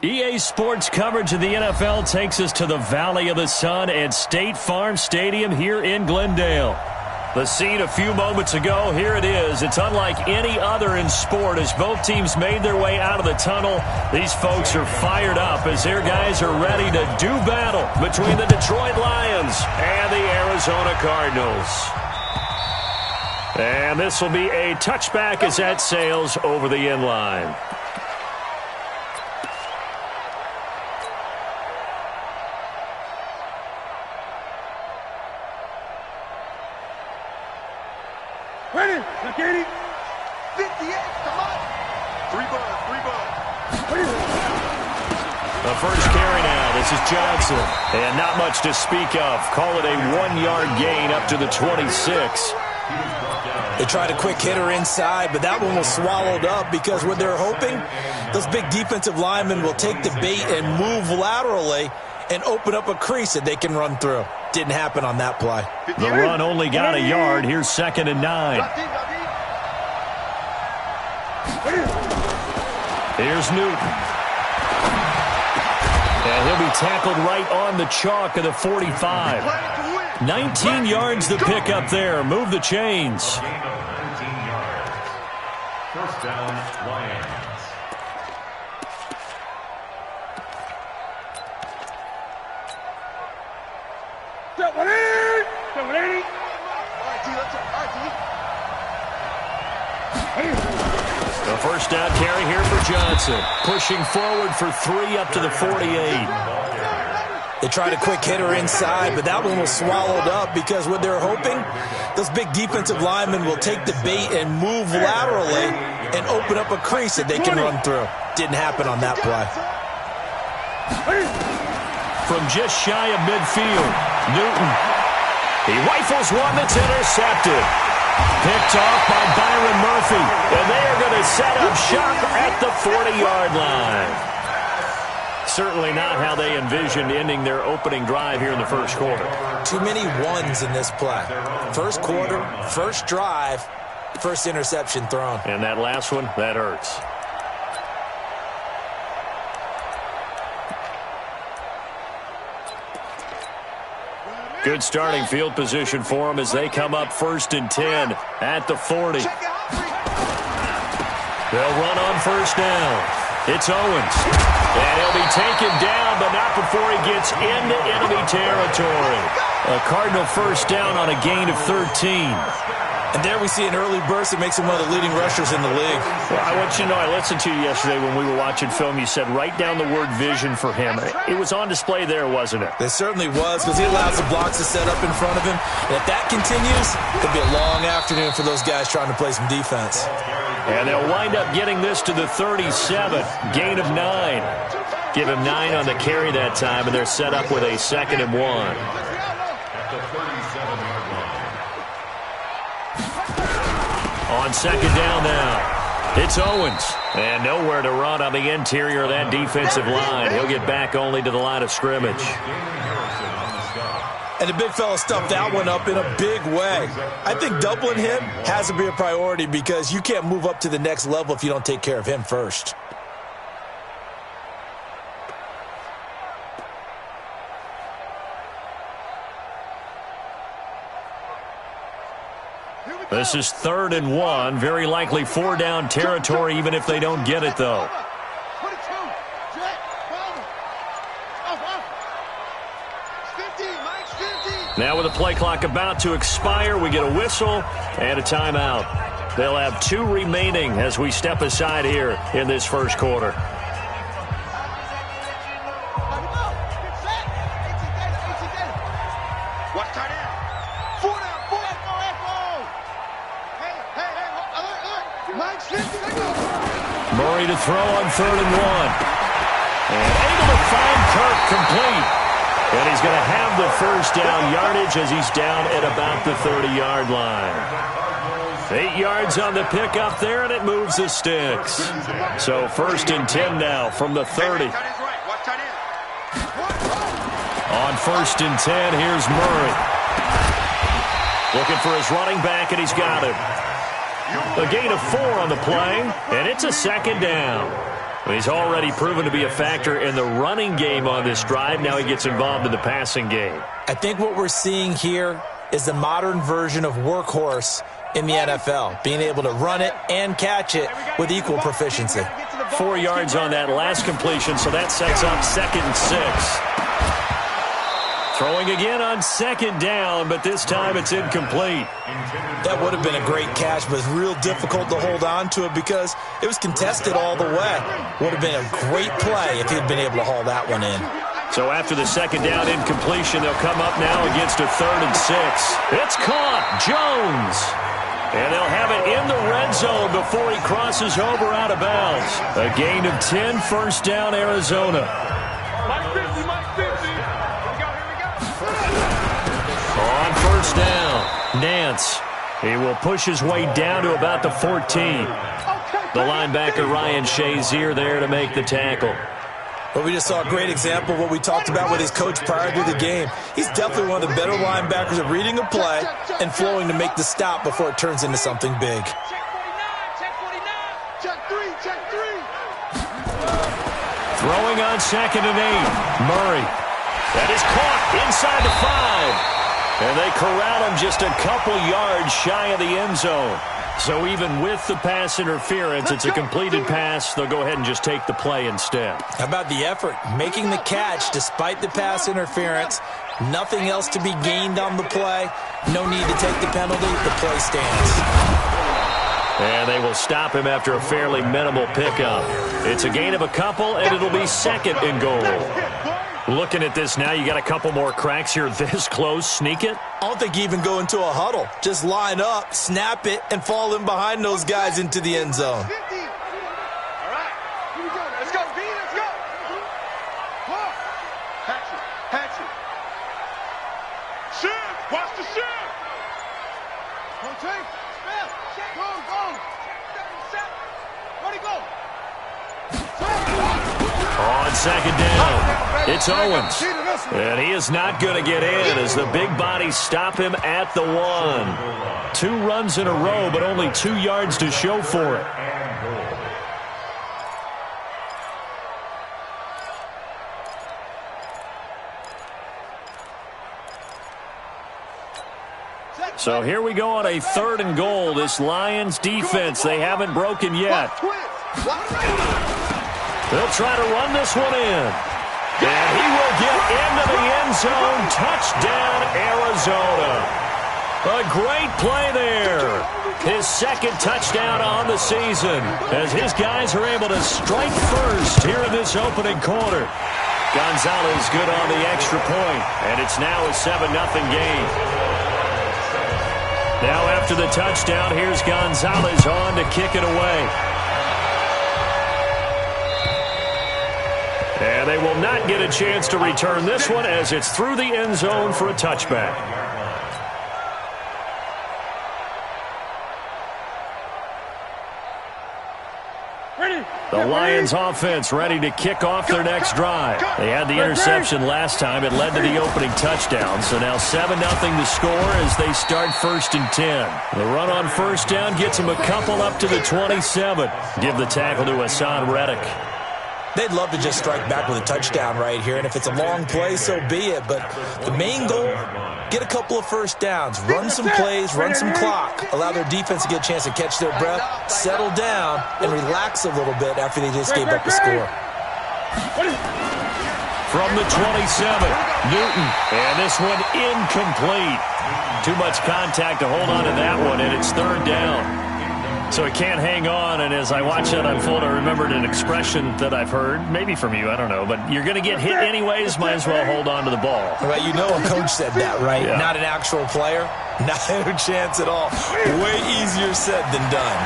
EA Sports coverage of the NFL takes us to the Valley of the Sun at State Farm Stadium here in Glendale. The scene a few moments ago, here it is. It's unlike any other in sport as both teams made their way out of the tunnel. These folks are fired up as their guys are ready to do battle between the Detroit Lions and the Arizona Cardinals. And this will be a touchback as that sails over the end line. Ready, Katie. 58, come on. Three balls. The first carry now. This is Johnson. And not much to speak of. Call it a 1-yard gain up to the 26. They tried a quick hitter inside, but that one was swallowed up because what they're hoping, those big defensive linemen will take the bait and move laterally and open up a crease that they can run through. Didn't happen on that play. The run only got a yard. Here's 2nd and 9. Here's Newton. And he'll be tackled right on the chalk of the 45. 19 yards to pick up there. Move the chains. First down, Lions. The first down carry here for Johnson. Pushing forward for 3 up to the 48. They tried a quick hitter inside, but that one was swallowed up because what they're hoping, those big defensive linemen will take the bait and move laterally and open up a crease that they can run through. Didn't happen on that play. From just shy of midfield, Newton. He rifles one that's intercepted. Picked off by Byron Murphy. And they are going to set up shop at the 40-yard line. Certainly not how they envisioned ending their opening drive here in the first quarter. Too many ones in this play. First quarter, first drive, first interception thrown. And that last one, that hurts. Good starting field position for them as they come up 1st and 10 at the 40. They'll run on first down. It's Owens. And he'll be taken down, but not before he gets into enemy territory. A Cardinal first down on a gain of 13. And there we see an early burst that makes him one of the leading rushers in the league. Well, I want you to know, I listened to you yesterday when we were watching film. You said write down the word vision for him. It was on display there, wasn't it? It certainly was, because he allows the blocks to set up in front of him. And if that continues, it'll be a long afternoon for those guys trying to play some defense. And they'll wind up getting this to the 37. Gain of 9. Give him 9 on the carry that time, and they're set up with a 2nd and 1. On second down now, it's Owens. And nowhere to run on the interior of that defensive line. He'll get back only to the line of scrimmage. And the big fella stuffed that one up in a big way. I think doubling him has to be a priority because you can't move up to the next level if you don't take care of him first. This is 3rd and 1. Very likely 4-down territory, even if they don't get it, though. Now with the play clock about to expire, we get a whistle and a timeout. They'll have 2 remaining as we step aside here in this first quarter. Murray to throw on 3rd and 1. And able to find Kirk complete. And he's going to have the first down yardage as he's down at about the 30-yard line. 8 yards on the pickup there, and it moves the sticks. So 1st and 10 now from the 30. On 1st and 10, here's Murray. Looking for his running back, and he's got it. A gain of 4 on the play, and it's a 2nd down. He's already proven to be a factor in the running game on this drive. Now he gets involved in the passing game. I think what we're seeing here is the modern version of workhorse in the NFL, being able to run it and catch it with equal proficiency. 4 yards on that last completion, so that sets up 2nd and 6. Throwing again on 2nd down, but this time it's incomplete. That would have been a great catch, but it's real difficult to hold on to it because it was contested all the way. Would have been a great play if he'd been able to haul that one in. So after the 2nd down incompletion, they'll come up now against a 3rd and 6. It's caught. Jones. And they'll have it in the red zone before he crosses over out of bounds. A gain of 10, 1st down, Arizona. Mike 50, Mike 50. Here we go. On 1st down, Nance. He will push his way down to about the 14. The linebacker, Ryan Shazier, there to make the tackle. But we just saw a great example of what we talked about with his coach prior to the game. He's definitely one of the better linebackers at reading a play and flowing to make the stop before it turns into something big. Throwing on 2nd and 8. Murray. That is caught inside the 5. And they corral him just a couple yards shy of the end zone. So even with the pass interference, it's a completed pass. They'll go ahead and just take the play instead. How about the effort? Making the catch despite the pass interference. Nothing else to be gained on the play. No need to take the penalty. The play stands. And they will stop him after a fairly minimal pickup. It's a gain of a couple, and it'll be 2nd and goal. Looking at this now, you got a couple more cracks here this close. Sneak it? I don't think you even go into a huddle. Just line up, snap it, and fall in behind those guys into the end zone. All right, here we go. Let's go, B, let's go. Patch it. Shift, watch the shift. Don't take. Go. Where'd he go? On 2nd down, it's Owens. And he is not going to get in as the big bodies stop him at the 1. 2 runs in a row, but only 2 yards to show for it. So here we go on a 3rd and goal. This Lions defense, they haven't broken yet. They'll try to run this one in. And he will get into the end zone. Touchdown, Arizona. A great play there. His 2nd touchdown on the season as his guys are able to strike first here in this opening quarter. Gonzalez good on the extra point, and it's now a 7-0 game. Now after the touchdown, here's Gonzalez on to kick it away. And they will not get a chance to return this one as it's through the end zone for a touchback. The Lions offense ready to kick off their next drive. They had the interception last time. It led to the opening touchdown. So now 7-0 to score as they start 1st and 10. The run on 1st down gets them a couple up to the 27. Give the tackle to Hassan Reddick. They'd love to just strike back with a touchdown right here, and if it's a long play, so be it. But the main goal, get a couple of 1st downs, run some plays, run some clock, allow their defense to get a chance to catch their breath, settle down, and relax a little bit after they just gave up the score. From the 27, Newton, and this one incomplete. Too much contact to hold on to that one, and it's 3rd down. So it can't hang on, and as I watch that unfold, I remembered an expression that I've heard, maybe from you, I don't know, but you're going to get hit anyways, might as well hold on to the ball. Right, you know a coach said that, right? Yeah. Not an actual player. Not a chance at all. Way easier said than done.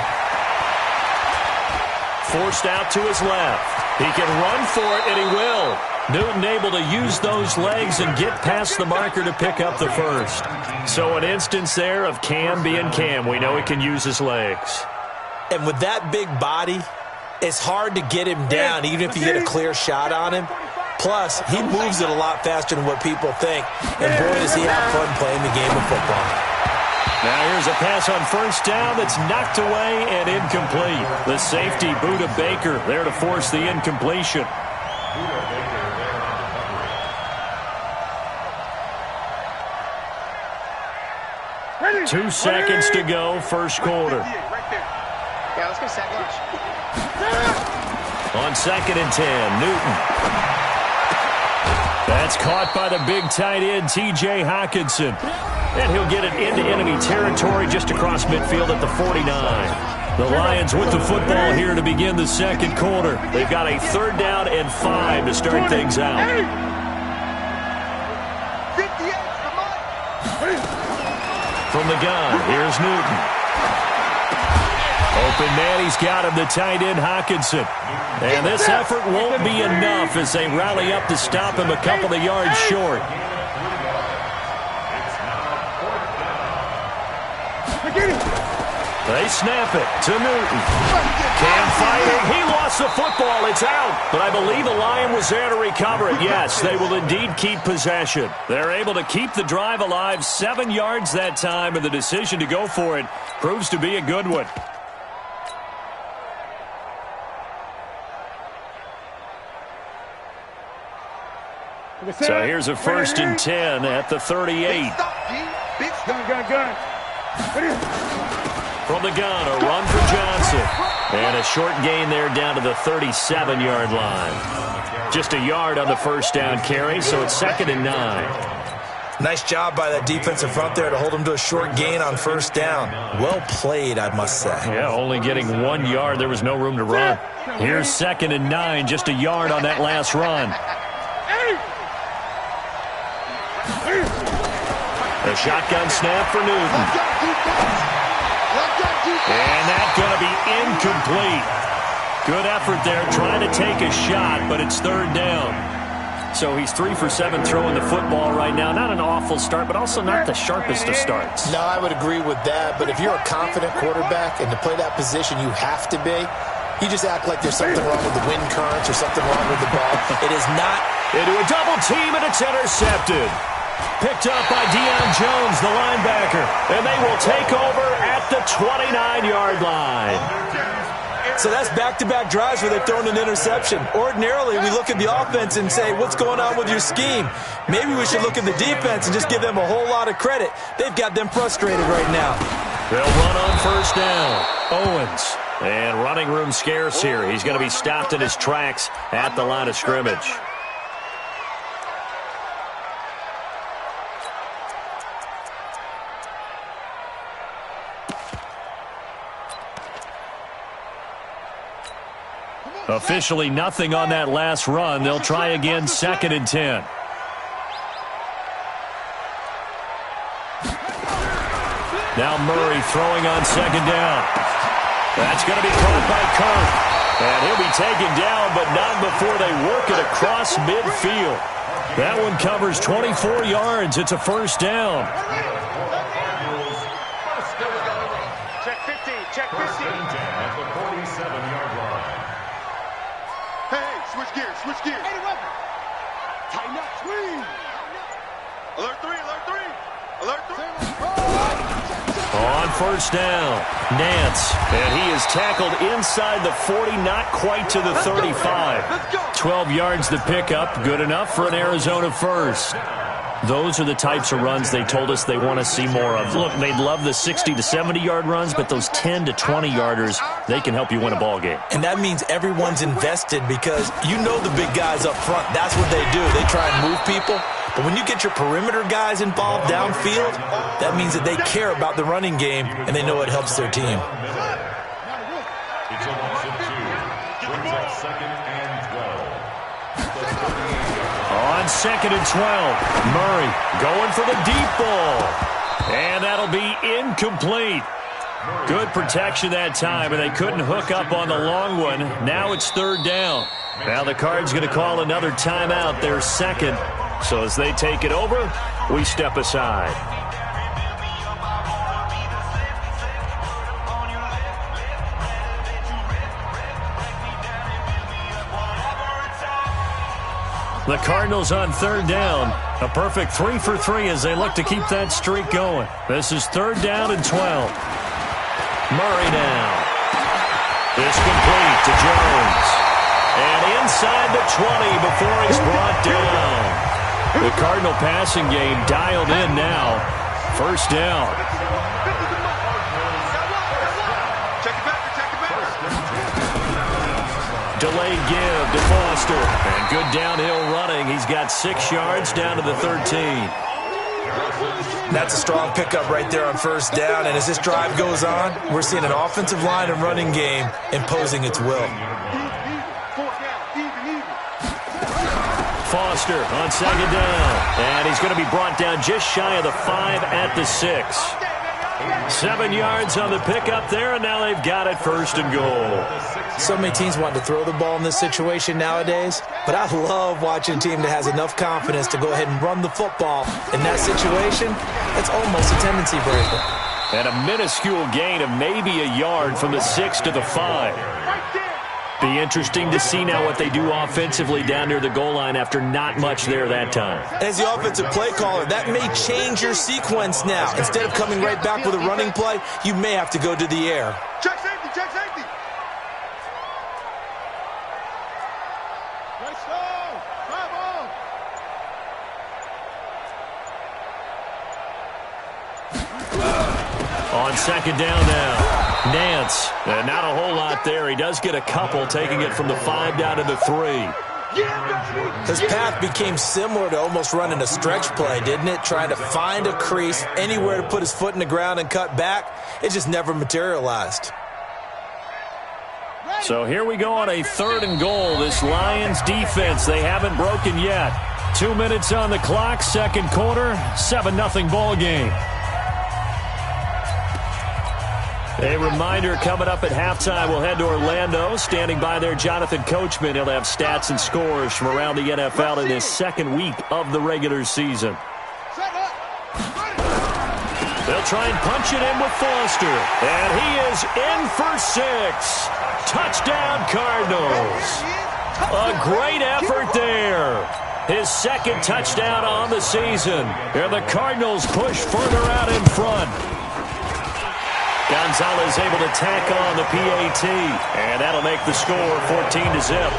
Forced out to his left. He can run for it, and he will. Newton able to use those legs and get past the marker to pick up the 1st. So an instance there of Cam being Cam. We know he can use his legs. And with that big body, it's hard to get him down, even if you get a clear shot on him. Plus, he moves it a lot faster than what people think. And boy, does he have fun playing the game of football. Now here's a pass on first down that's knocked away and incomplete. The safety, Buda Baker, there to force the incompletion. 2 seconds to go, first quarter. Yeah, let's go second. On 2nd and 10, Newton. That's caught by the big tight end, T.J. Hockenson. And he'll get it into enemy territory just across midfield at the 49. The Lions with the football here to begin the second quarter. They've got a 3rd down and 5 to start things out. 58, come on. From the gun, here's Newton. Open man, he's got him, the tight end Hockenson. And this effort won't be enough as they rally up to stop him a couple of yards short. They snap it to Newton. Cam fighting. He lost the football. It's out. But I believe a Lion was there to recover it. Yes, they will indeed keep possession. They're able to keep the drive alive. 7 yards that time, and the decision to go for it proves to be a good one. So here's a 1st and 10 at the 38. Gun. From the gun, a run for Johnson. And a short gain there down to the 37-yard line. Just a yard on the first down carry, so it's 2nd and 9. Nice job by that defensive front there to hold him to a short gain on first down. Well played, I must say. Yeah, only getting 1 yard. There was no room to run. Here's 2nd and 9, just a yard on that last run. A shotgun snap for Newton. And that's going to be incomplete. Good effort there, trying to take a shot, but it's 3rd down. So he's 3 for 7 throwing the football right now. Not an awful start, but also not the sharpest of starts. No, I would agree with that. But if you're a confident quarterback and to play that position, you have to be. You just act like there's something wrong with the wind currents or something wrong with the ball. It is not. Into a double team, and it's intercepted. Picked up by Deion Jones, the linebacker. And they will take over at the 29-yard line. So that's back-to-back drives where they've thrown an interception. Ordinarily, we look at the offense and say, what's going on with your scheme? Maybe we should look at the defense and just give them a whole lot of credit. They've got them frustrated right now. They'll run on first down. Owens. And running room scarce here. He's going to be stopped in his tracks at the line of scrimmage. Officially nothing on that last run. They'll try again, 2nd and 10. Now Murray throwing on 2nd down. That's going to be caught by Kirk. And he'll be taken down, but not before they work it across midfield. That one covers 24 yards. It's a 1st down. Check 15, check 15. At the 47-yard line. Hey, switch gears, switch gears. Hey, weapon. Tighten up, swing. Alert 3, alert 3. Alert 3. On first down, Nance. And he is tackled inside the 40, not quite to the 35. 12 yards to pick up, good enough for an Arizona first. Those are the types of runs they told us they want to see more of. Look, they'd love the 60 to 70-yard runs, but those 10 to 20-yarders, they can help you win a ball game. And that means everyone's invested because you know the big guys up front. That's what they do. They try and move people. But when you get your perimeter guys involved downfield, that means that they care about the running game, and they know it helps their team. It's a loss of 2. Brings up 2nd and 12. On 2nd and 12, Murray going for the deep ball. And that'll be incomplete. Good protection that time, and they couldn't hook up on the long one. Now it's 3rd down. Now the Cards going to call another timeout, their 2nd. So as they take it over, we step aside. The Cardinals on third down. A perfect 3 for 3 as they look to keep that streak going. This is third down and 12. Murray now. It's complete to Jones. And inside the 20 before he's brought down. The Cardinal passing game dialed in now. First down. Delayed give to Foster. And good downhill running. He's got 6 yards down to the 13. That's a strong pickup right there on first down. And as this drive goes on, we're seeing an offensive line and running game imposing its will. Foster on second down. And he's going to be brought down just shy of the 5 at the 6. 7 yards on the pickup there, and now they've got it first and goal. So many teams want to throw the ball in this situation nowadays, but I love watching a team that has enough confidence to go ahead and run the football. In that situation, it's almost a tendency breaker. And a minuscule gain of maybe a yard from the 6 to the 5. Be interesting to see now what they do offensively down near the goal line after not much there that time. As the offensive play caller, that may change your sequence now. Instead of coming right back with a running play, you may have to go to the air. Check safety, check safety. On second down now. Nance, and not a whole lot there. He does get a couple, taking it from the 5 down to the 3. His path became similar to almost running a stretch play, didn't it? Trying to find a crease, anywhere to put his foot in the ground and cut back. It just never materialized. So here we go on a 3rd and goal. This Lions defense, they haven't broken yet. 2 minutes on the clock, second quarter, 7-0 ball game. A reminder coming up at halftime, we'll head to Orlando. Standing by there, Jonathan Coachman. He'll have stats and scores from around the NFL in his second week of the regular season. They'll try and punch it in with Foster. And he is in for 6. Touchdown, Cardinals. A great effort there. His second touchdown on the season. And the Cardinals push further out in front. Gonzalez able to tack on the PAT, and that'll make the score 14-0.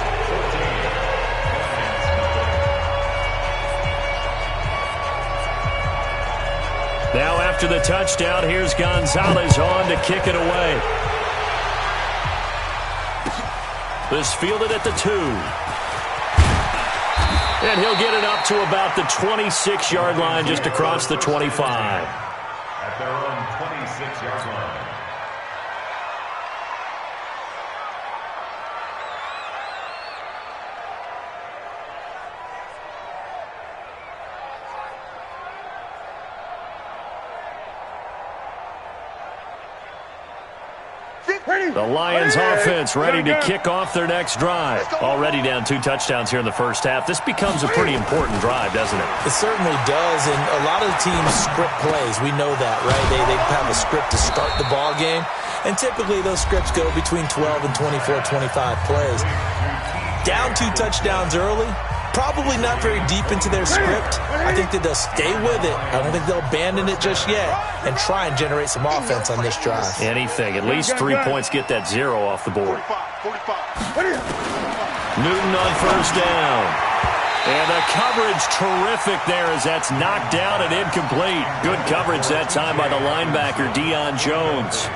Now after the touchdown, here's Gonzalez on to kick it away. This fielded at the 2. And he'll get it up to about the 26-yard line, just across the 25. At their own 26-yard line. The Lions offense ready to kick off their next drive. Already down 2 touchdowns here in the first half. This becomes a pretty important drive, doesn't it? It certainly does, and a lot of the teams script plays. We know that, right? They have a script to start the ball game, and typically those scripts go between 12 and 24, 25 plays. Down 2 touchdowns early, probably not very deep into their script. I think that they'll stay with it. I don't think they'll abandon it just yet and try and generate some offense on this drive. Anything. At least 3 points get that 0 off the board. 45. Newton on first down. And the coverage terrific there as that's knocked down and incomplete. Good coverage that time by the linebacker, Deion Jones.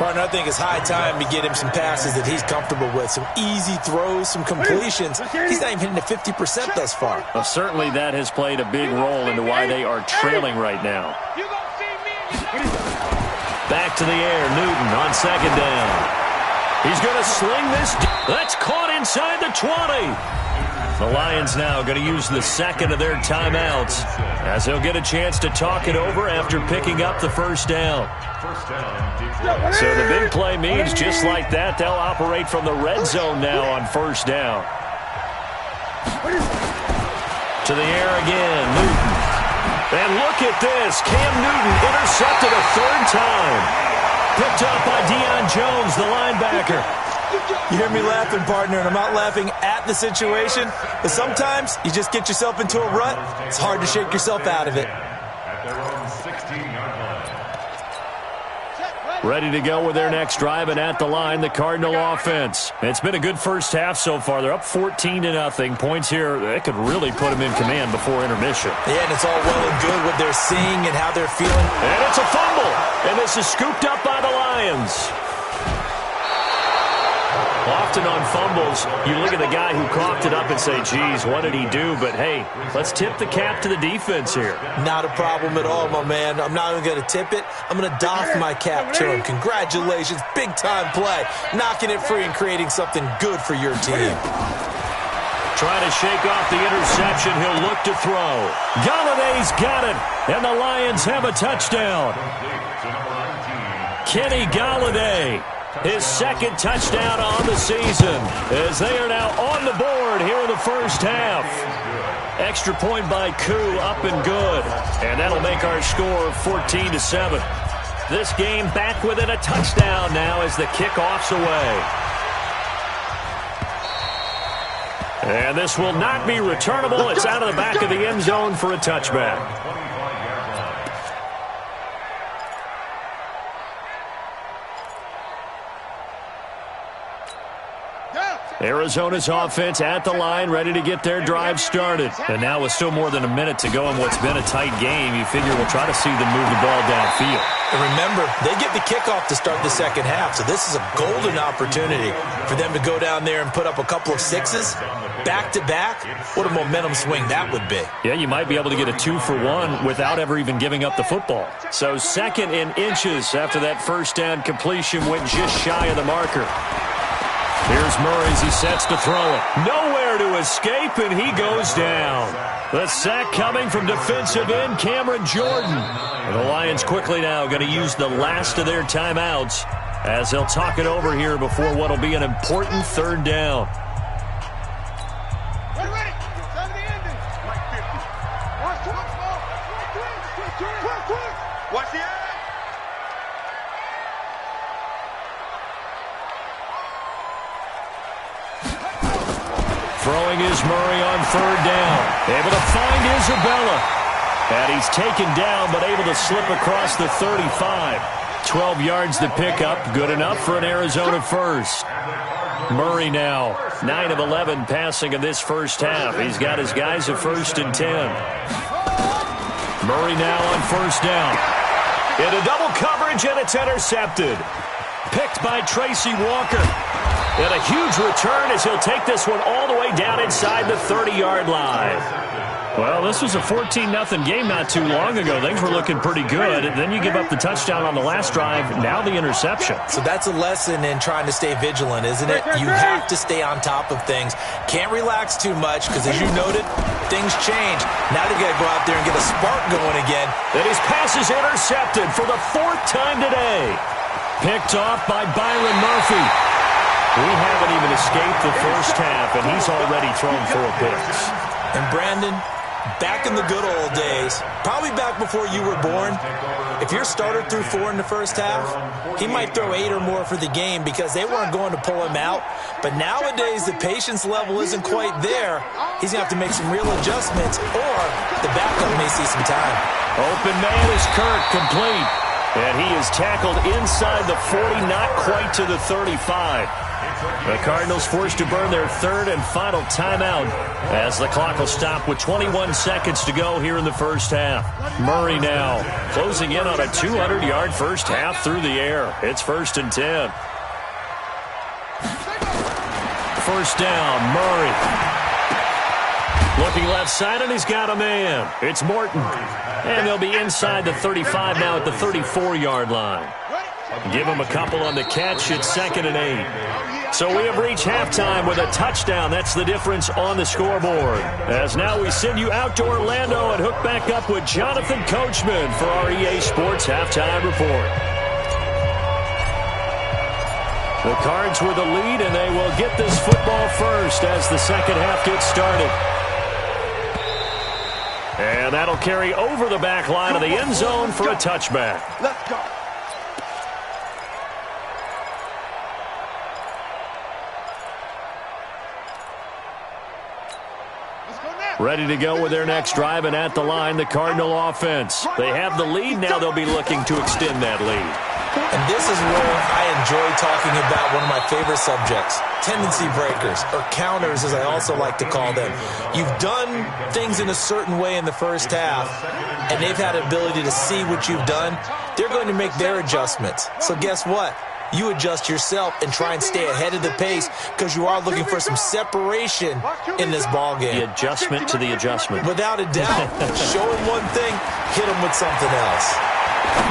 Partner, I think it's high time to get him some passes that he's comfortable with. Some easy throws, some completions. He's not even hitting the 50% thus far. Well, certainly that has played a big role into why they are trailing right now. Back to the air, Newton on second down. He's going to sling this. That's caught inside the 20. The Lions now going to use the second of their timeouts as they'll get a chance to talk it over after picking up the first down. So the big play means just like that, they'll operate from the red zone now on first down. To the air again, Newton. And look at this. Cam Newton intercepted a 3rd time. Picked up by Deion Jones, the linebacker. You hear me laughing, partner, and I'm not laughing at the situation, but sometimes you just get yourself into a rut. It's hard to shake yourself out of it. At their own 16-yard line. Ready to go with their next drive, and at the line, the Cardinal offense. It's been a good first half so far. They're up 14-0. Points here, that could really put them in command before intermission. Yeah, and it's all well and good what they're seeing and how they're feeling. And it's a fumble, and this is scooped up by the Lions. Often on fumbles, you look at the guy who coughed it up and say, geez, what did he do? But, hey, let's tip the cap to the defense here. Not a problem at all, my man. I'm not even going to tip it. I'm going to doff my cap to him. Congratulations. Big-time play. Knocking it free and creating something good for your team. Trying to shake off the interception. He'll look to throw. Galladay's got it, and the Lions have a touchdown. Kenny Galladay. His second touchdown on the season as they are now on the board here in the first half. Extra point by Koo, up and good. And that'll make our score 14-7. This game back within a touchdown now as the kickoff's away. And this will not be returnable. It's out of the back of the end zone for a touchback. Arizona's offense at the line, ready to get their drive started. And now with still more than a minute to go in what's been a tight game, you figure we'll try to see them move the ball downfield. And remember, they get the kickoff to start the second half, so this is a golden opportunity for them to go down there and put up a couple of sixes back-to-back. What a momentum swing that would be. Yeah, you might be able to get a 2-for-1 without ever even giving up the football. So second in inches after that first down completion went just shy of the marker. Here's Murray as he sets to throw it. Nowhere to escape, and he goes down. The sack coming from defensive end Cameron Jordan. And the Lions quickly now going to use the last of their timeouts as they'll talk it over here before what will be an important third down. Watch the end. Throwing is Murray on third down. Able to find Isabella. And he's taken down, but able to slip across the 35. 12 yards to pick up. Good enough for an Arizona first. Murray now, 9 of 11 passing in this first half. He's got his guys at 1st and 10. Murray now on first down. Into double coverage, and it's intercepted. Picked by Tracy Walker. And a huge return as he'll take this one all the way down inside the 30-yard line. Well, this was a 14-0 game not too long ago. Things were looking pretty good. And then you give up the touchdown on the last drive, now the interception. So that's a lesson in trying to stay vigilant, isn't it? You have to stay on top of things. Can't relax too much because, as you noted, things change. Now they got to go out there and get a spark going again. And his pass is intercepted for the 4th time today. Picked off by Byron Murphy. We haven't even escaped the first half, and he's already thrown 4 picks. And Brandon, back in the good old days, probably back before you were born, if your starter threw 4 in the first half, he might throw 8 or more for the game because they weren't going to pull him out. But nowadays, the patience level isn't quite there. He's going to have to make some real adjustments, or the backup may see some time. Open man is Kirk, complete. And he is tackled inside the 40, not quite to the 35. The Cardinals forced to burn their 3rd and final timeout as the clock will stop with 21 seconds to go here in the first half. Murray now closing in on a 200-yard first half through the air. It's 1st and 10. First down, Murray. Looking left side, and he's got a man. It's Morton. And they'll be inside the 35 now at the 34-yard line. Give him a couple on the catch. It's 2nd and 8. So we have reached halftime with a touchdown. That's the difference on the scoreboard. As now we send you out to Orlando and hook back up with Jonathan Coachman for our EA Sports Halftime Report. The Cards with the lead, and they will get this football first as the second half gets started. And that'll carry over the back line of the end zone for a touchback. Let's go. Ready to go with their next drive, and at the line, the Cardinal offense. They have the lead. Now they'll be looking to extend that lead. And this is where I enjoy talking about one of my favorite subjects, tendency breakers, or counters as I also like to call them. You've done things in a certain way in the first half, and they've had an ability to see what you've done. They're going to make their adjustments. So guess what? You adjust yourself and try and stay ahead of the pace because you are looking for some separation in this ball game. The adjustment to the adjustment. Without a doubt. Show him one thing, hit him with something else.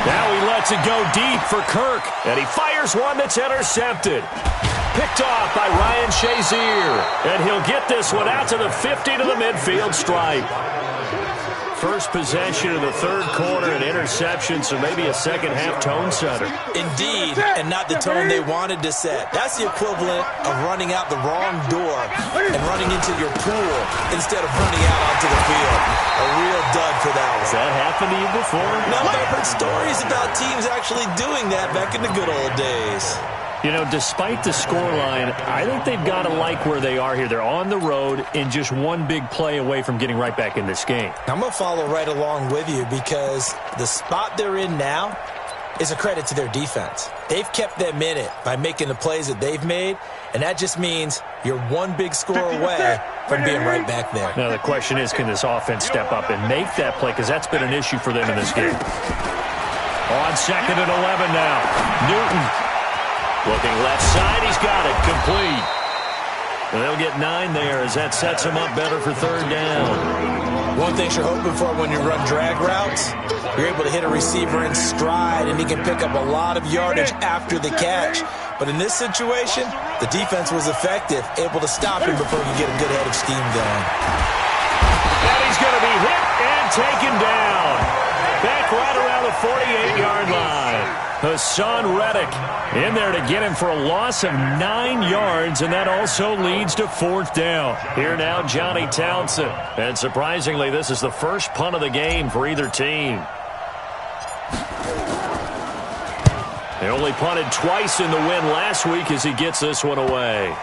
Now he lets it go deep for Kirk, and he fires one that's intercepted. Picked off by Ryan Shazier, and he'll get this one out to the 50 to the midfield stripe. First possession of the third quarter, an interception, so maybe a second-half tone setter. Indeed, and not the tone they wanted to set. That's the equivalent of running out the wrong door and running into your pool instead of running out onto the field. A real dud for that one. Has that happened to you before? No, but I've heard stories about teams actually doing that back in the good old days. You know, despite the scoreline, I think they've got to like where they are here. They're on the road and just one big play away from getting right back in this game. I'm going to follow right along with you because the spot they're in now is a credit to their defense. They've kept them in it by making the plays that they've made, and that just means you're one big score away from being right back there. Now, the question is, can this offense step up and make that play? Because that's been an issue for them in this game. On 2nd and 11 now. Newton. Looking left side, he's got it, complete. And they'll get 9 there as that sets him up better for third down. One thing you're hoping for when you run drag routes, you're able to hit a receiver in stride, and he can pick up a lot of yardage after the catch. But in this situation, the defense was effective, able to stop him before he get a good head of steam going. And he's going to be hit and taken down. Back right around the 48-yard line. Hassan Reddick in there to get him for a loss of 9 yards, and that also leads to 4th down. Here now, Johnny Townsend. And surprisingly, this is the first punt of the game for either team. They only punted twice in the win last week as he gets this one away.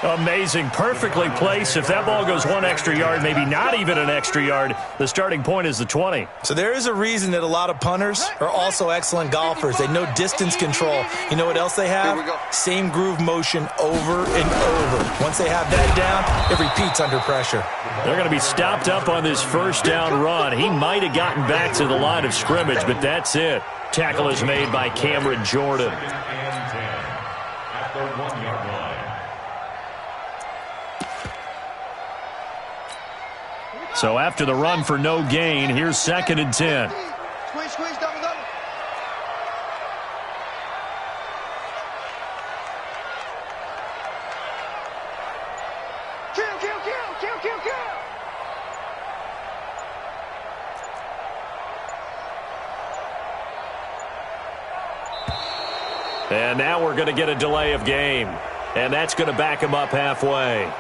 Amazing. Perfectly placed. If that ball goes 1 extra yard, maybe not even an extra yard, the starting point is the 20. So there is a reason that a lot of punters are also excellent golfers. They know distance control. You know what else they have? Same groove motion over and over. Once they have that down, it repeats under pressure. They're going to be stopped up on this first down run. He might have gotten back to the line of scrimmage, but that's it. Tackle is made by Cameron Jordan. So after the run for no gain, here's 2nd and 10. Squeeze, squeeze, double, double. Kill, kill, kill, kill, kill, kill. And now we're going to get a delay of game. And that's going to back him up halfway.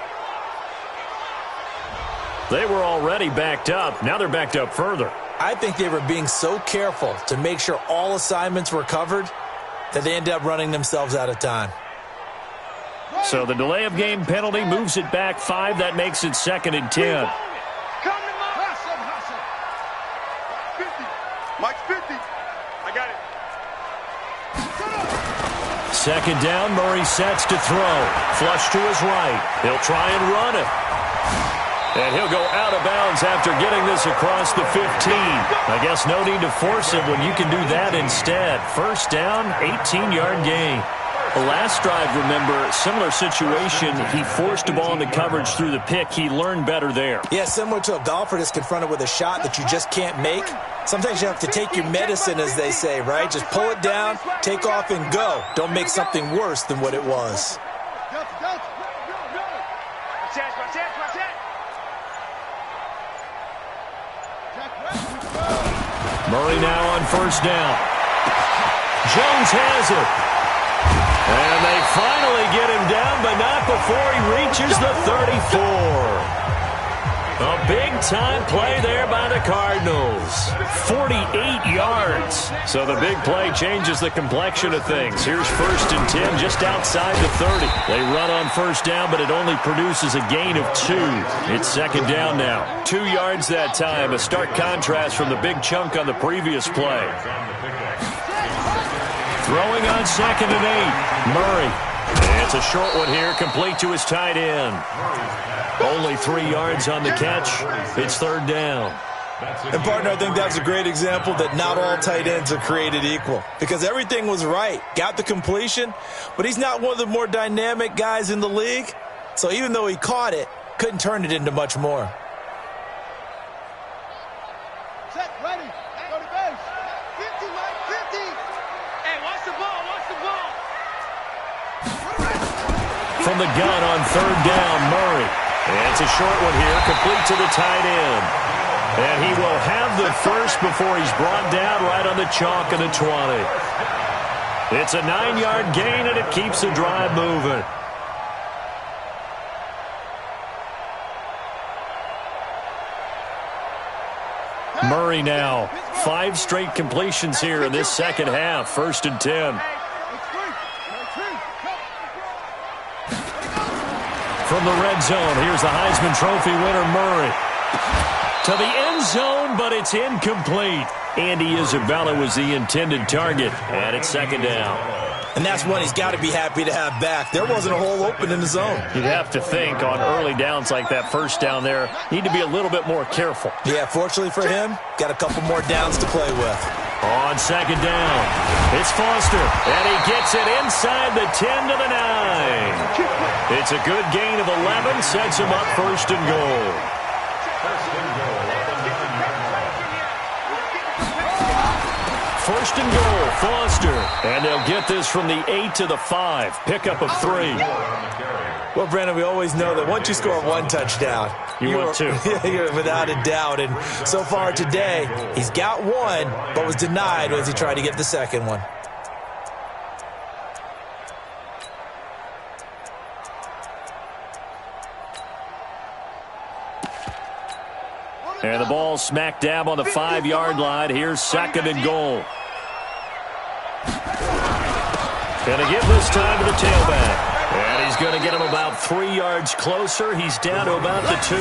They were already backed up. Now they're backed up further. I think they were being so careful to make sure all assignments were covered that they ended up running themselves out of time. So the delay of game penalty moves it back 5. That makes it 2nd and 10. Mike's 50. I got it. 2nd down, Murray sets to throw. Flush to his right. He'll try and run it. And he'll go out of bounds after getting this across the 15. I guess no need to force it when you can do that instead. First down, 18-yard gain. The last drive, remember, similar situation. He forced a ball into coverage through the pick. He learned better there. Yeah, similar to a golfer that's confronted with a shot that you just can't make. Sometimes you have to take your medicine, as they say, right? Just pull it down, take off, and go. Don't make something worse than what it was. Murray now on first down. Jones has it. And they finally get him down, but not before he reaches the 34. A big-time play there by the Cardinals. 48 yards. So the big play changes the complexion of things. Here's 1st and 10 just outside the 30. They run on first down, but it only produces a gain of 2. It's 2nd down now. 2 yards that time. A stark contrast from the big chunk on the previous play. Throwing on 2nd and 8. Murray. It's a short one here, complete to his tight end. Only 3 yards on the catch. It's 3rd down. And, partner, I think that's a great example that not all tight ends are created equal. Because everything was right. Got the completion, but he's not one of the more dynamic guys in the league. So even though he caught it, couldn't turn it into much more. Set, ready, go to base. 50, Mike, 50. Hey, watch the ball, watch the ball. From the gun on 3rd down, Murray. It's a short one here, complete to the tight end. And he will have the first before he's brought down right on the chalk of the 20. It's a 9-yard gain, and it keeps the drive moving. Murray now. 5 straight completions here in this second half. 1st and 10. From the red zone, here's the Heisman Trophy winner, Murray. To the end zone, but it's incomplete. Andy Isabella was the intended target, and it's 2nd down. And that's one he's got to be happy to have back. There wasn't a hole open in the zone. You'd have to think on early downs like that 1st down there, need to be a little bit more careful. Yeah, fortunately for him, got a couple more downs to play with. On 2nd down, it's Foster, and he gets it inside the 10 to the 9. It's a good gain of 11, sets him up 1st and goal. 1st and goal, Foster. And they'll get this from the 8 to the 5. Pickup of 3. Well, Brandon, we always know that once you score 1 touchdown, you're 2. You're without a doubt. And so far today, he's got 1, but was denied as he tried to get the 2nd one. And the ball smack dab on the 5-yard line. Here's 2nd and goal. Going to give this time to the tailback. And he's going to get him about 3 yards closer. He's down to about the 2.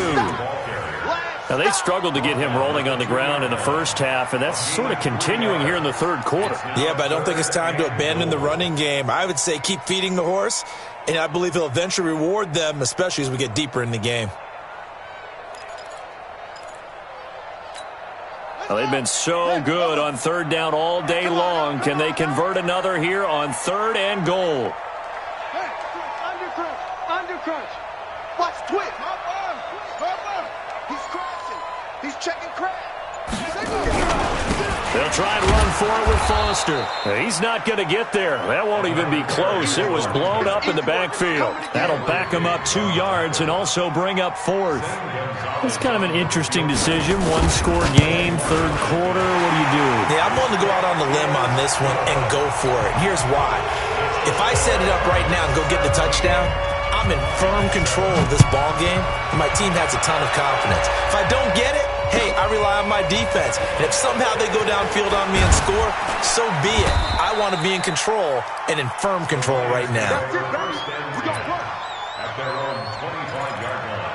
Now, they struggled to get him rolling on the ground in the first half, and that's sort of continuing here in the 3rd quarter. Yeah, but I don't think it's time to abandon the running game. I would say keep feeding the horse, and I believe he'll eventually reward them, especially as we get deeper in the game. Well, they've been so good on 3rd down all day long. Can they convert another here on 3rd and goal? Hey, under crunch. Watch twitch. He's crashing. He's checking crash. They'll try and run for it with Foster. He's not going to get there. That won't even be close. It was blown up in the backfield. That'll back him up 2 yards and also bring up 4th. It's kind of an interesting decision. 1-score game, 3rd quarter. What do you do? Yeah, I'm willing to go out on the limb on this one and go for it. Here's why. If I set it up right now and go get the touchdown, I'm in firm control of this ball game, and my team has a ton of confidence. If I don't get it, hey, I rely on my defense. And if somehow they go downfield on me and score, so be it. I want to be in control and in firm control right now. At their own 25-yard line.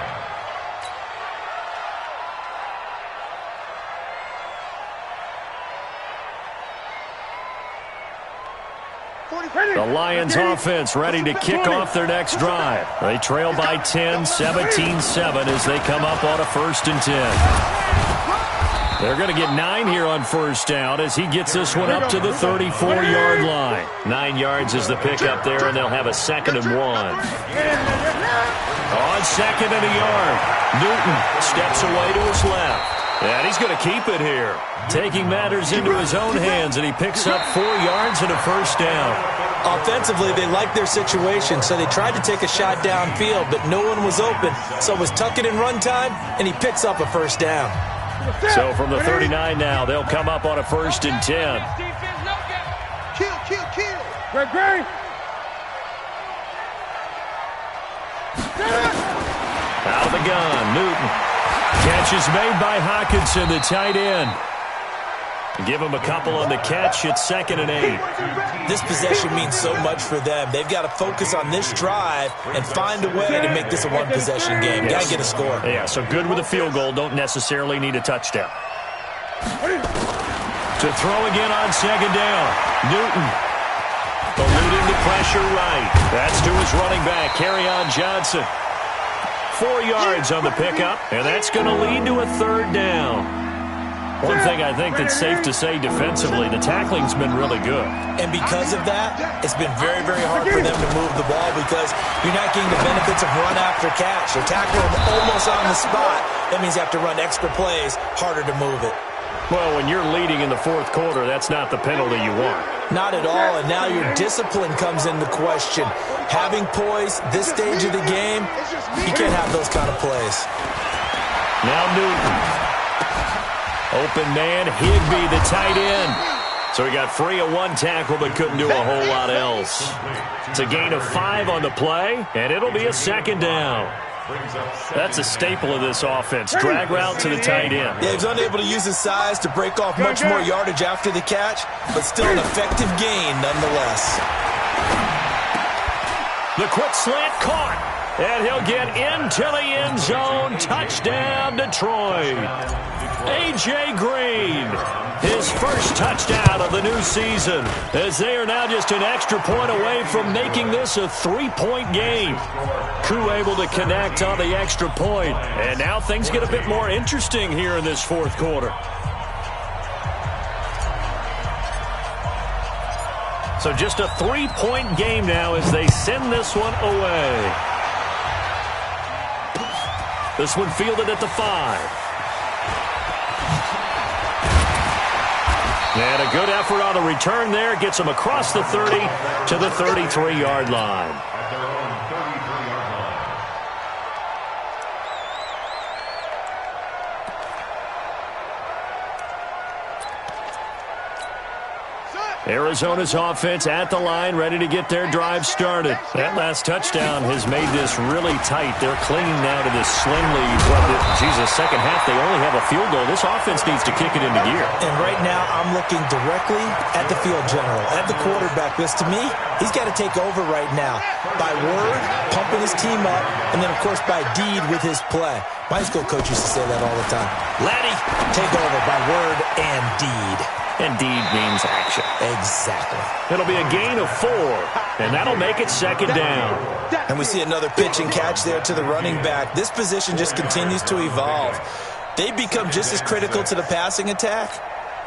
The Lions offense ready to kick off their next drive. They trail by 10, 17-7 as they come up on a 1st and 10. They're going to get 9 here on 1st down as he gets this one up to the 34-yard line. 9 yards is the pickup there, and they'll have a 2nd and 1. On 2nd and a yard, Newton steps away to his left. And he's going to keep it here. Taking matters into his own hands, and he picks up 4 yards and a 1st down. Offensively, they liked their situation, so they tried to take a shot downfield, but no one was open. So it was tuck it in run time, and he picks up a 1st down. So from the 39 now, they'll come up on a 1st and 10. Kill. Great. Out of the gun, Newton. Catch is made by Hawkinson, the tight end. Give him a couple on the catch. It's 2nd and 8. This possession means so much for them. They've got to focus on this drive and find a way to make this a one-possession game. Got to get a score. Yeah, so good with a field goal. Don't necessarily need a touchdown. To throw again on 2nd down. Newton. Eluding the pressure right. That's to his running back, Kerryon Johnson. 4 yards on the pickup, and that's going to lead to a 3rd down. One thing I think that's safe to say defensively, the tackling's been really good. And because of that, it's been very, very hard for them to move the ball because you're not getting the benefits of run after catch. They're tackling them almost on the spot. That means you have to run extra plays, harder to move it. Well, when you're leading in the 4th quarter, that's not the penalty you want. Not at all, and now your discipline comes into question. Having poise this stage of the game, you can't have those kind of plays. Now Newton. Open man, Higbee, the tight end. So he got free of 1 tackle but couldn't do a whole lot else. It's a gain of 5 on the play, and it'll be a 2nd down. That's a staple of this offense. Drag route to the tight end. Yeah, he's unable to use his size to break off much more yardage after the catch, but still an effective gain nonetheless. The quick slant caught, and he'll get into the end zone. Touchdown, Detroit. A.J. Green, his first touchdown of the new season, as they are now just an extra point away from making this a 3-point game. Koo able to connect on the extra point, and now things get a bit more interesting here in this 4th quarter. So just a 3-point game now as they send this one away. This one fielded at the 5. And a good effort on the return there. Gets them across the 30 to the 33-yard line. At their own 33-yard line. Arizona's offense at the line, ready to get their drive started. That last touchdown has made this really tight. They're clinging now to this slim lead. Second half, they only have a field goal. This offense needs to kick it into gear. And right now, I'm looking directly at the field general, at the quarterback, because to me, he's got to take over right now. By word, pumping his team up, and then, of course, by deed with his play. My high school coach used to say that all the time. Laddie, take over by word and deed. And deed means action. Exactly. It'll be a gain of 4, and that'll make it 2nd down. And we see another pitch and catch there to the running back. This position just continues to evolve. They become just as critical to the passing attack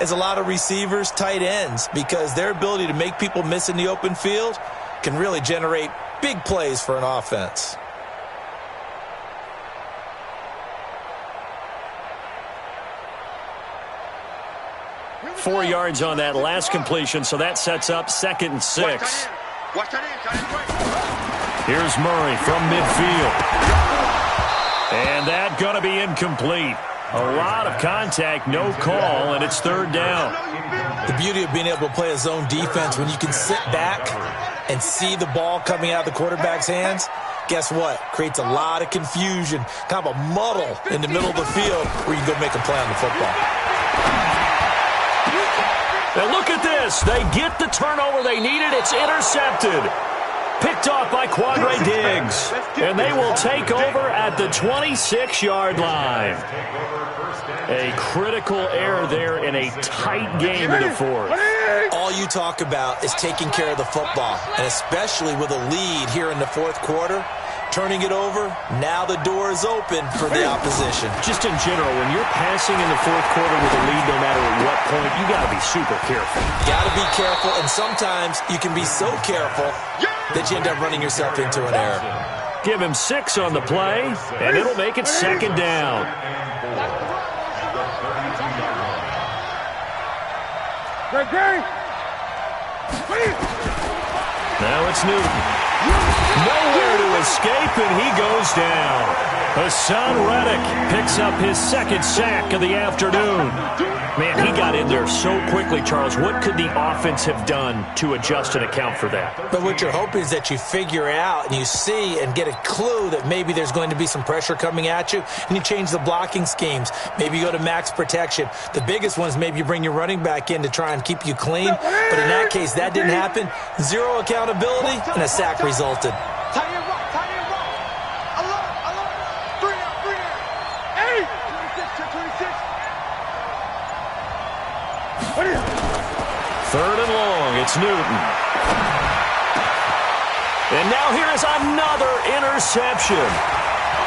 as a lot of receivers, tight ends, because their ability to make people miss in the open field can really generate big plays for an offense. Four yards on that last completion, so that sets up 2nd and 6. Here's Murray from midfield. And that going to be incomplete. A lot of contact, no call, and it's 3rd down. The beauty of being able to play a zone defense when you can sit back and see the ball coming out of the quarterback's hands, guess what? Creates a lot of confusion, kind of a muddle in the middle of the field where you can go make a play on the football. And look at this. They get the turnover they needed. It's intercepted. Picked off by Quadre Diggs. And they will take over at the 26-yard line. A critical error there in a tight game in the 4th. All you talk about is taking care of the football, and especially with a lead here in the 4th quarter. Turning it over, now the door is open for the opposition. Just in general, when you're passing in the 4th quarter with a lead, no matter at what point, you got to be super careful. Got to be careful, and sometimes you can be so careful that you end up running yourself into an error. Give him 6 on the play, and it'll make it 2nd down. Now it's Newton. Nowhere to escape, and he goes down. Hassan Reddick picks up his second sack of the afternoon. Man, he got in there so quickly, Charles. What could the offense have done to adjust and account for that? But what you're hoping is that you figure out and you see and get a clue that maybe there's going to be some pressure coming at you, and you change the blocking schemes. Maybe you go to max protection. The biggest one is maybe you bring your running back in to try and keep you clean. But in that case, that didn't happen. Zero accountability, and a sack resulted. Third and long, it's Newton. And now here is another interception.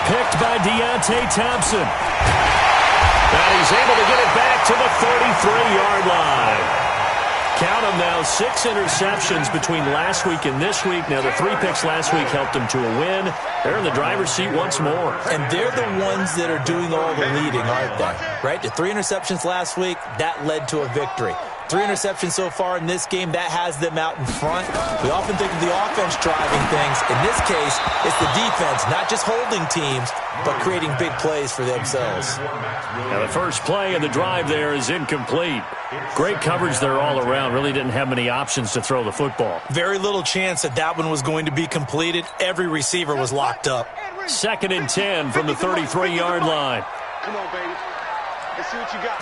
Picked by Deontay Thompson. And he's able to get it back to the 33-yard line. Count them now, 6 interceptions between last week and this week. Now, the 3 picks last week helped them to a win. They're in the driver's seat once more. And they're the ones that are doing all the leading, aren't they? Right? The 3 interceptions last week, that led to a victory. 3 interceptions so far in this game, that has them out in front. We often think of the offense driving things. In this case, it's the defense, not just holding teams, but creating big plays for themselves. Now, the first play of the drive there is incomplete. Great coverage there all around. Really didn't have many options to throw the football. Very little chance that that one was going to be completed. Every receiver was locked up. 2nd and 10 from the 33-yard line. Come on, baby. Let's see what you got.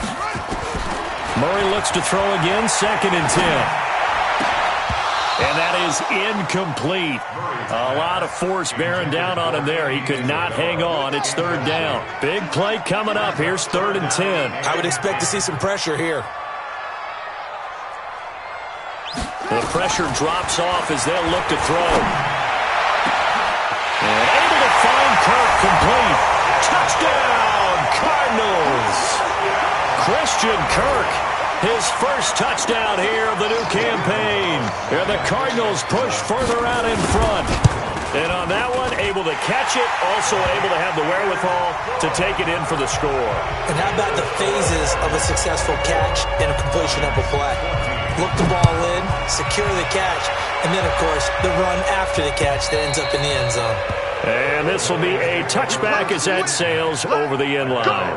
Murray looks to throw again, 2nd and 10. And that is incomplete. A lot of force bearing down on him there. He could not hang on. It's 3rd down. Big play coming up. Here's 3rd and 10. I would expect to see some pressure here. The pressure drops off as they'll look to throw. And able to find Kirk complete. Touchdown, Cardinals. Christian Kirk, his first touchdown here of the new campaign. And the Cardinals push further out in front. And on that one, able to catch it, also able to have the wherewithal to take it in for the score. And how about the phases of a successful catch and a completion of a play? Look the ball in, secure the catch, and then, of course, the run after the catch that ends up in the end zone. And this will be a touchback as that sails over the end line.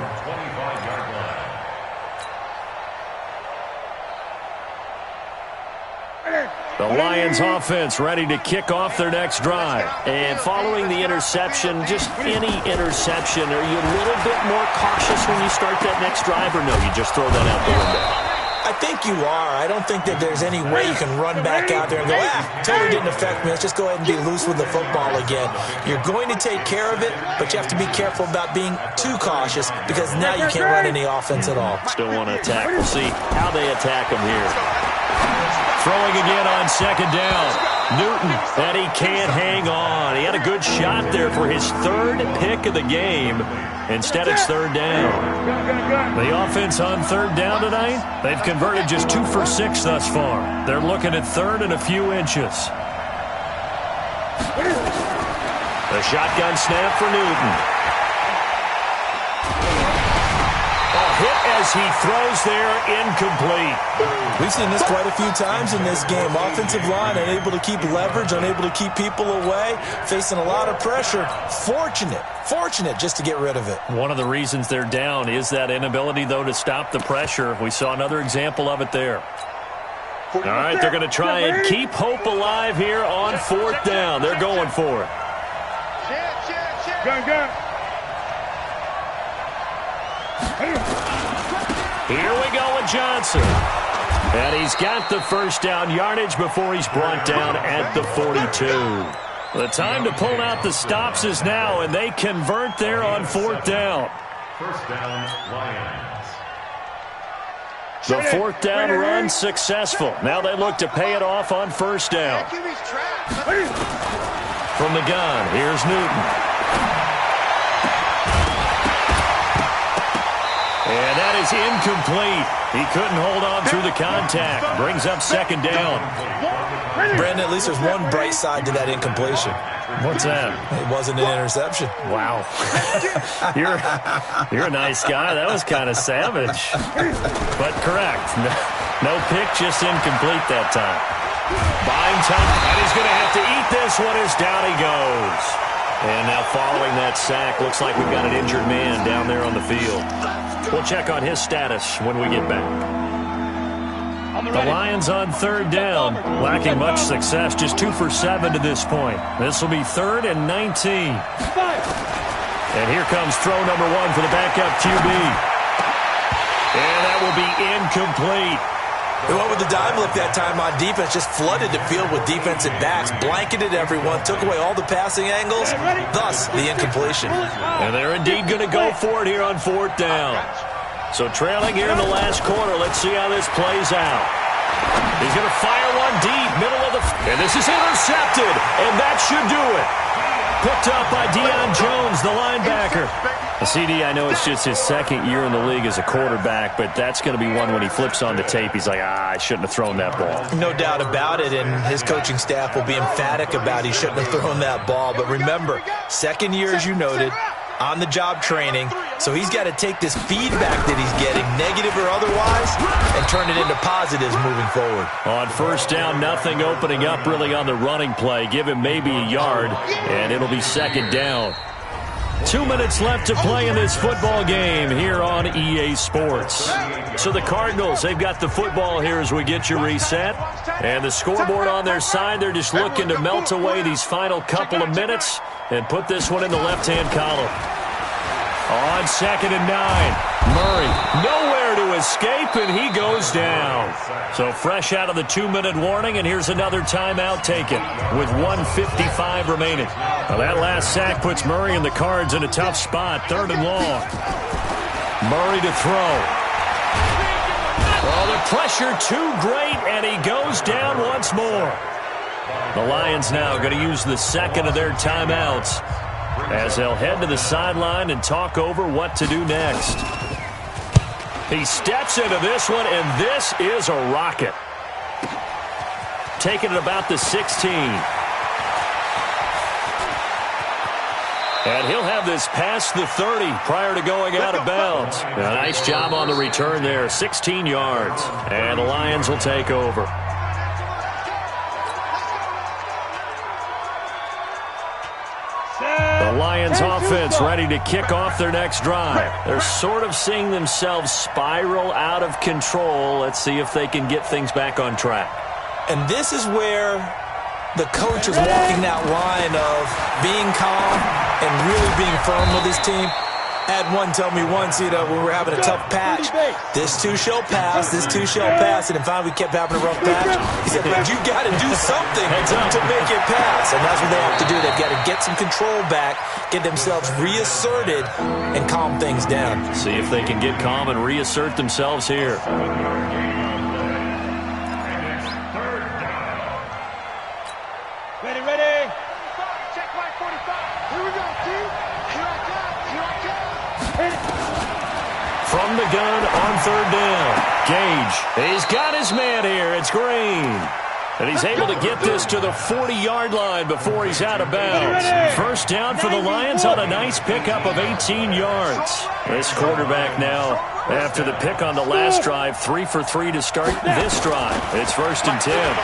The Lions offense ready to kick off their next drive. And following the interception, just any interception, are you a little bit more cautious when you start that next drive, or no, you just throw that out the window? I think you are. I don't think that there's any way you can run back out there and go, totally didn't affect me. Let's just go ahead and be loose with the football again. You're going to take care of it, but you have to be careful about being too cautious because now you can't run any offense at all. Still want to attack. We'll see how they attack them here. Throwing again on 2nd down. Newton, and he can't hang on. He had a good shot there for his 3rd pick of the game. Instead, it's 3rd down. The offense on 3rd down tonight, they've converted just 2 for 6 thus far. They're looking at 3rd and a few inches. The shotgun snap for Newton. Hit as he throws there, incomplete. We've seen this quite a few times in this game. Offensive line unable to keep leverage, unable to keep people away, facing a lot of pressure. Fortunate just to get rid of it. One of the reasons they're down is that inability, though, to stop the pressure. We saw another example of it there. All right, they're going to try and keep hope alive here on 4th down. They're going for it. Gun. Here we go with Johnson. And he's got the first down yardage before he's brought down at the 42. The time to pull out the stops is now, and they convert there on 4th down. First down, Lions. The 4th down run successful. Now they look to pay it off on 1st down. From the gun, here's Newton. And that is incomplete. He couldn't hold on through the contact. Brings up 2nd down. Brandon, at least there's one bright side to that incompletion. What's that? It wasn't an interception. Wow. You're a nice guy. That was kind of savage. But correct. No pick, just incomplete that time. Buying time, and he's going to have to eat this one as down he goes. And now following that sack, looks like we've got an injured man down there on the field. We'll check on his status when we get back. The Lions on third down, lacking much success, just 2 for 7 to this point. This will be 3rd and 19. And here comes throw number 1 for the backup QB. And that will be incomplete. They went with the dime look that time on defense, just flooded the field with defensive backs, blanketed everyone, took away all the passing angles, thus the incompletion. And they're indeed going to go for it here on 4th down. So trailing here in the last quarter, let's see how this plays out. He's going to fire one deep, middle of the... And this is intercepted, and that should do it. Picked up by Deion Jones, the linebacker. CD, I know it's just his 2nd year in the league as a quarterback, but that's going to be one when he flips on the tape. He's like, I shouldn't have thrown that ball. No doubt about it, and his coaching staff will be emphatic about he shouldn't have thrown that ball. But remember, 2nd year, as you noted, on-the-job training, so he's got to take this feedback that he's getting, negative or otherwise, and turn it into positives moving forward. On 1st down, nothing opening up really on the running play. Give him maybe a yard, and it'll be 2nd down. 2 minutes left to play in this football game here on EA Sports. So the Cardinals, they've got the football here as we get you reset. And the scoreboard on their side, they're just looking to melt away these final couple of minutes and put this one in the left-hand column. On 2nd and 9, Murray nowhere to escape, and he goes down. So fresh out of the 2-minute warning, and here's another timeout taken with 1:55 remaining. Now that last sack puts Murray and the Cards in a tough spot, 3rd and long. Murray to throw. Oh, the pressure too great, and he goes down once more. The Lions now going to use the 2nd of their timeouts as they'll head to the sideline and talk over what to do next. He steps into this one, and this is a rocket. Taking it about the 16. And he'll have this past the 30 prior to going out of bounds. A nice job on the return there, 16 yards. And the Lions will take over. The Lions offense ready to kick off their next drive. They're sort of seeing themselves spiral out of control. Let's see if they can get things back on track. And this is where the coach is walking that line of being calm and really being firm with his team. Had one tell me once, when we were having a tough patch, this too shall pass, this too shall pass, and then finally we kept having a rough patch. He said, but you got to do something to make it pass, and that's what they have to do. They've got to get some control back, get themselves reasserted, and calm things down. See if they can get calm and reassert themselves here. Ready. Check my 45. Here we go, Steve. Here I come. From the gun on 3rd down. Gage, he's got his man here. It's Green. And he's able to get this to the 40-yard line before he's out of bounds. 1st down for the Lions on a nice pickup of 18 yards. This quarterback now, after the pick on the last drive, 3 for 3 to start this drive. It's 1st and 10.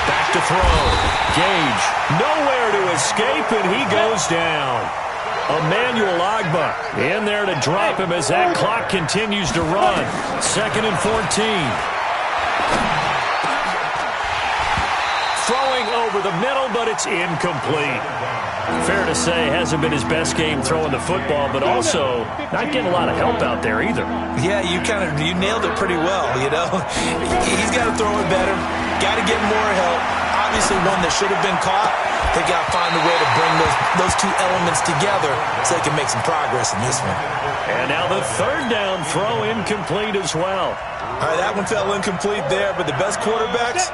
Back to throw. Gage, nowhere to escape, and he goes down. Emmanuel Agba in there to drop him as that clock continues to run. 2nd and 14. Throwing over the middle, but it's incomplete. Fair to say, hasn't been his best game throwing the football, but also not getting a lot of help out there either. Yeah, you nailed it pretty well, He's got to throw it better, got to get more help. Obviously one that should have been caught. They got to find a way to bring those two elements together so they can make some progress in this one. And now the 3rd down throw incomplete as well. All right, that one fell incomplete there, but the best quarterbacks,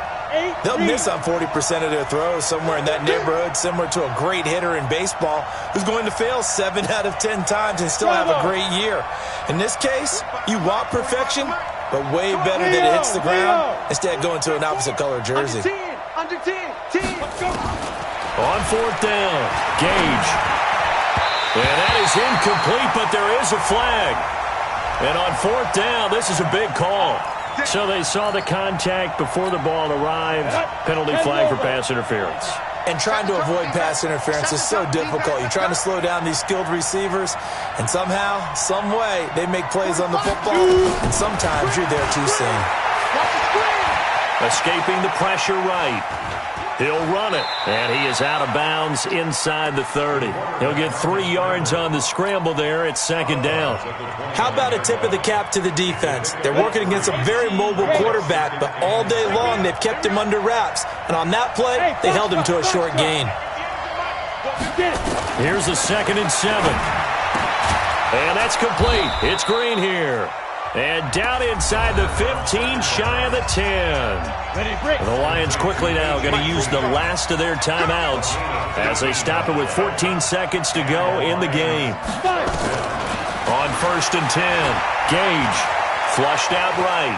they'll miss on 40% of their throws, somewhere in that neighborhood, similar to a great hitter in baseball who's going to fail 7 out of 10 times and still have a great year. In this case, you want perfection, but way better that it hits the ground instead of going to an opposite color jersey. Under 10. Let's go. On 4th down, Gage. And that is incomplete, but there is a flag. And on 4th down, this is a big call. So they saw the contact before the ball arrived. Penalty flag for pass interference. And trying to avoid pass interference is so difficult. You're trying to slow down these skilled receivers, and somehow, some way, they make plays on the football, and sometimes you're there too soon. Escaping the pressure right. He'll run it, and he is out of bounds inside the 30. He'll get 3 yards on the scramble there. It's second down. How about a tip of the cap to the defense? They're working against a very mobile quarterback, but all day long they've kept him under wraps. And on that play, they held him to a short gain. Here's a 2nd and 7. And that's complete. It's Green here. And down inside the 15, shy of the 10. The Lions quickly now going to use the last of their timeouts as they stop it with 14 seconds to go in the game. On 1st and 10, Gage flushed out right.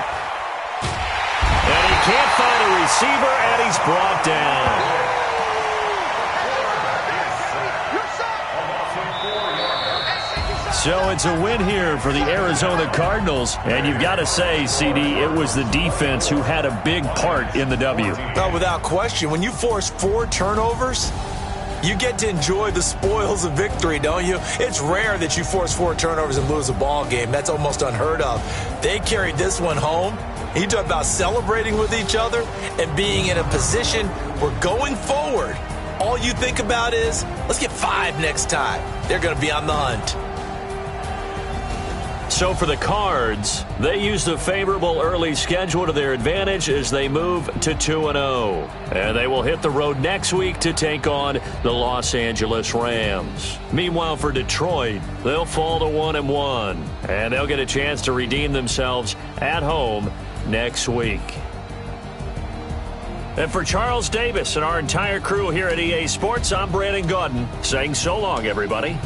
And he can't find a receiver, and he's brought down. So it's a win here for the Arizona Cardinals. And you've got to say, CD, it was the defense who had a big part in the W. Oh, without question. When you force 4 turnovers, you get to enjoy the spoils of victory, don't you? It's rare that you force 4 turnovers and lose a ball game. That's almost unheard of. They carried this one home. You talk about celebrating with each other and being in a position where going forward, all you think about is, let's get 5 next time. They're going to be on the hunt. So for the Cards, they used a favorable early schedule to their advantage as they move to 2-0. And they will hit the road next week to take on the Los Angeles Rams. Meanwhile, for Detroit, they'll fall to 1-1. And they'll get a chance to redeem themselves at home next week. And for Charles Davis and our entire crew here at EA Sports, I'm Brandon Gaudin saying so long, everybody.